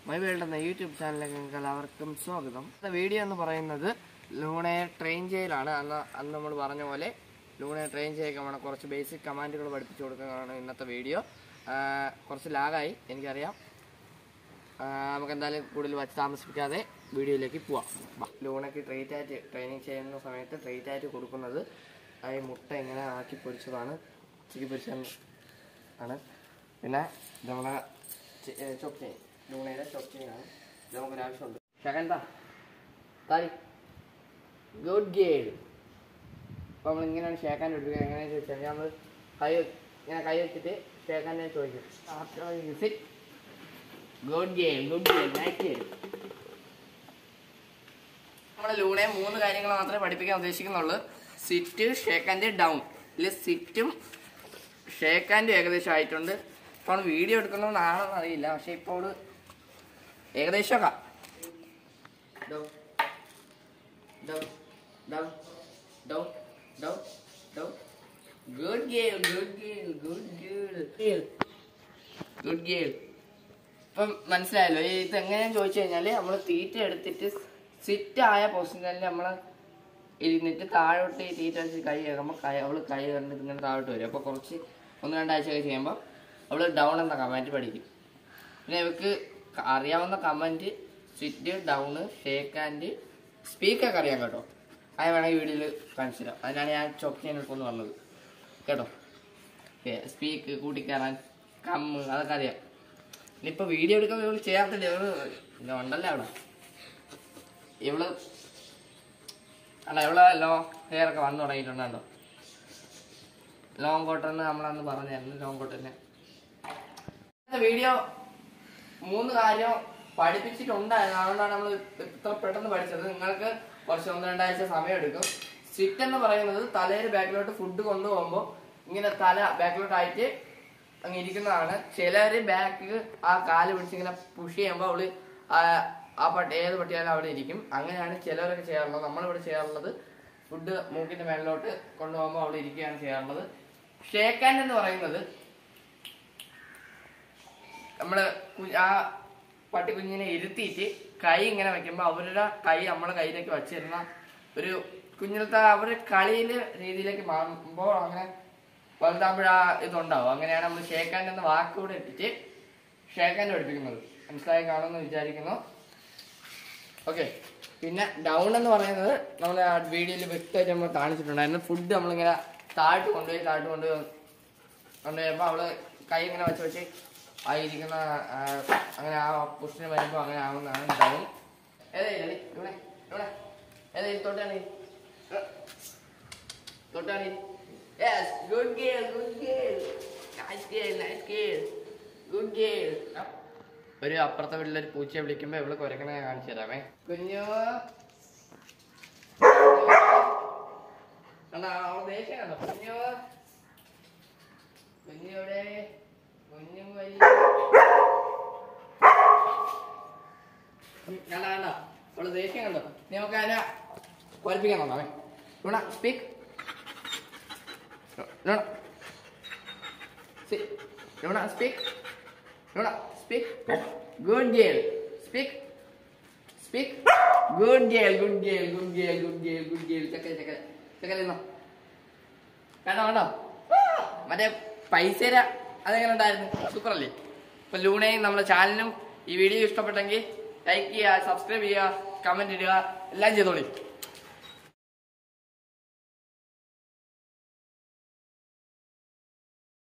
My world എന്ന YouTube ചാനലിലേക്ക് നിങ്ങൾക്ക് എല്ലാവർക്കും സ്വാഗതം. വീഡിയോ എന്ന് പറയുന്നത് ലൂണയെ ട്രെയിൻ ചെയ്യലാണ്. അന്ന് നമ്മൾ പറഞ്ഞ പോലെ ലൂണയെ ട്രെയിൻ ചെയ്യിക്കാൻ കുറച്ച് ബേസിക് കമാൻഡുകൾ പഠിപ്പിച്ചു കൊടുക്കുന്നതാണ് ഇന്നത്തെ വീഡിയോ. കുറച്ച് ലാഗായി എനിക്കറിയാം. നമുക്ക് എന്തായാലും കൂടുതൽ വച്ച് താമസിപ്പിക്കാതെ വീഡിയോയിലേക്ക് പോവാം. ലൂണയ്ക്ക് ട്രെയിനിങ് ചെയ്യുന്ന സമയത്ത് ട്രെയിറ്റ് ആയിട്ട് കൊടുക്കുന്നത് ഈ മുട്ട ഇങ്ങനെ ആക്കി പൊരിച്ചതാണ്, ചിക്കി പൊരിച്ചതാണ്. പിന്നെ നമ്മളെ ചൊക്കി ലൂണയുടെ ചൊക്കിയാണ്, ഇത് നമുക്കൊരാവശ്യമുണ്ട്. ഷകന്താ താരി ഗുഡ് ഗേൾ. അപ്പോൾ നമ്മളിങ്ങനെയാണ് ഷേക്കാൻ എടുക്കുക. എങ്ങനെയാണെന്ന് ചോദിച്ചാൽ നമ്മൾ കൈ വെച്ചിട്ട് ഷേക്കാൻ്റെ ചോദിക്കും. Good girl, good girl, night girl. നമ്മുടെ ലൂണയെ 3 കാര്യങ്ങൾ മാത്രമേ പഠിപ്പിക്കാൻ ഉദ്ദേശിക്കുന്നുള്ളൂ: സിറ്റ്, ഷേക്ക് ആൻഡ് ഡൗൺ. ഇതിൽ സിറ്റും ഷേക്ക് ആൻഡ് ഏകദേശം ആയിട്ടുണ്ട്. ഇപ്പോൾ വീഡിയോ എടുക്കണമെന്നാണെന്ന് അറിയില്ല, പക്ഷെ ഇപ്പോൾ ഏകദേശമൊക്കെ good girl, good girl, good girl, good girl. ഇപ്പം മനസ്സിലായല്ലോ. ഇത് എങ്ങനെയാന്ന് ചോദിച്ചു കഴിഞ്ഞാൽ നമ്മൾ തീറ്റ എടുത്തിട്ട് സിറ്റ് ആയ പൊസിഷനിൽ നമ്മൾ ഇരുന്നിട്ട് താഴോട്ട് ഈ തീറ്റ വെച്ച് കൈ കേൾക്കുമ്പോൾ അവൾ കൈ കണ്ടിട്ട് ഇങ്ങനെ താഴോട്ട് വരും. അപ്പോൾ കുറച്ച് 1-2 ആഴ്ചയൊക്കെ ചെയ്യുമ്പോൾ അവൾ ഡൗൺ എന്ന കമാൻഡ് പഠിക്കും. പിന്നെ ഇവർക്ക് അറിയാവുന്ന command sit, down, shake and സ്പീക്കൊക്കെ അറിയാം കേട്ടോ. അത് വേണമെങ്കിൽ വീഡിയോയിൽ കാണിച്ചു തരാം. അതിനാണ് ഞാൻ ചൊക്കിനെ എടുക്കുമെന്ന് പറഞ്ഞത് കേട്ടോ. സ്പീക്ക്, കൂട്ടിക്കയറാൻ, കമ്മ്, അതൊക്കെ അറിയാം. ഇനിയിപ്പോൾ വീഡിയോ എടുക്കുമ്പോൾ ഇവള് ചെയ്യാത്തില്ല. ഇവള് ഉണ്ടല്ലോ അവിടെ. ഇവള് ഹെയർ ഒക്കെ വന്നു തുടങ്ങിയിട്ടുണ്ടോ. ലോങ് കോട്ടൺ നമ്മളന്ന് പറഞ്ഞായിരുന്നു. ലോങ് കോട്ടന് വീഡിയോ 3 കാര്യം പഠിപ്പിച്ചിട്ടുണ്ടായിരുന്നു. അതുകൊണ്ടാണ് നമ്മൾ ഇത്ര പെട്ടെന്ന് പഠിച്ചത്. നിങ്ങൾക്ക് കുറച്ച് 1-2 ആഴ്ച സമയം എടുക്കും. സിറ്റ് എന്ന് പറയുന്നത് തലയിൽ ബാക്കിലോട്ട് ഫുഡ് കൊണ്ടുപോകുമ്പോൾ ഇങ്ങനെ തല ബാക്കിലോട്ടായിട്ട് അങ്ങ് ഇരിക്കുന്നതാണ്. ചിലര് ബാക്ക് ആ കാല് പിടിച്ച് ഇങ്ങനെ പുഷ് ചെയ്യുമ്പോൾ അവള് ഏത് പട്ടിയാലും അവിടെ ഇരിക്കും. അങ്ങനെയാണ് ചിലവരൊക്കെ ചെയ്യാറുള്ളത്. നമ്മളിവിടെ ചെയ്യാറുള്ളത് ഫുഡ് മൂക്കിന്റെ മേളിലോട്ട് കൊണ്ടുപോകുമ്പോൾ അവിടെ ഇരിക്കുകയാണ് ചെയ്യാറുള്ളത്. ഷേക്ക് ഹാൻഡ് എന്ന് പറയുന്നത് നമ്മള് ആ പട്ടി കുഞ്ഞിനെ ഇരുത്തിയിട്ട് കൈ ഇങ്ങനെ വെക്കുമ്പോൾ അവരുടെ കൈ നമ്മളെ കയ്യിലേക്ക് വച്ചിരുന്ന ഒരു കുഞ്ഞിലത്തെ അവരുടെ കളിയില് രീതിയിലേക്ക് മാറുമ്പോൾ അങ്ങനെ വലുതാകുമ്പോഴാ ഇതുണ്ടാവും. അങ്ങനെയാണ് നമ്മൾ ഷേക്ക് ഹാൻഡ് എന്ന വാക്കുകൂടെ ഇട്ടിട്ട് ഷേക്ക് ഹാൻഡ് പഠിപ്പിക്കുന്നത്. മനസ്സിലായി കാണുമെന്ന് വിചാരിക്കുന്നു. ഓക്കെ. പിന്നെ ഡൗൺ എന്ന് പറയുന്നത് നമ്മൾ ആ വീഡിയോയിൽ വ്യക്തമായിട്ട് നമ്മൾ കാണിച്ചിട്ടുണ്ടായിരുന്നു. ഫുഡ് നമ്മളിങ്ങനെ താഴ്ത്ത് കൊണ്ടുപോയപ്പോൾ അവള് കൈ ഇങ്ങനെ വെച്ച് ആയിരിക്കുന്ന അങ്ങനെ ആ പൊസിഷന് വരുമ്പോൾ അങ്ങനെ ആവുന്നതാണ് ഡൗൺ. ഏതായാലും ഇവിടെ ഏതായാലും തൊട്ടാണ്. Yes, good girl, good girl. Nice girl, nice girl. Good girl. ഒരു അപ്പുറത്തെ വീട്ടിലൊരു പൂച്ചയെ വിളിക്കുമ്പോ ഇവള് കുരക്കണ കാണിച്ചു തരാമേ. കുഞ്ഞു ദേഷ്യം കണ്ടോ? കുഞ്ഞുവിടെ കുഞ്ഞു കണ്ടോ? അവള് ദേഷ്യം കണ്ടോ? നമുക്ക് അതിനെ കുരപ്പിക്കാൻ നോക്കാമേ. ഇവിടെ speak. Luna, speak. Luna, speak. Good girl. Speak. Speak. Good girl, good girl, good girl, good girl, good girl. Check it. കണ്ടോ? മറ്റേ പൈസ അതെങ്ങനെ ഉണ്ടായിരുന്നു? സൂപ്പർ അല്ലേ? ഇപ്പൊ ലൂണയും നമ്മുടെ ചാനലിനും ഈ വീഡിയോ ഇഷ്ടപ്പെട്ടെങ്കിൽ ലൈക്ക് ചെയ്യുക, സബ്സ്ക്രൈബ് ചെയ്യുക, കമന്റ് ഇടുക, എല്ലാം ചെയ്തോളി.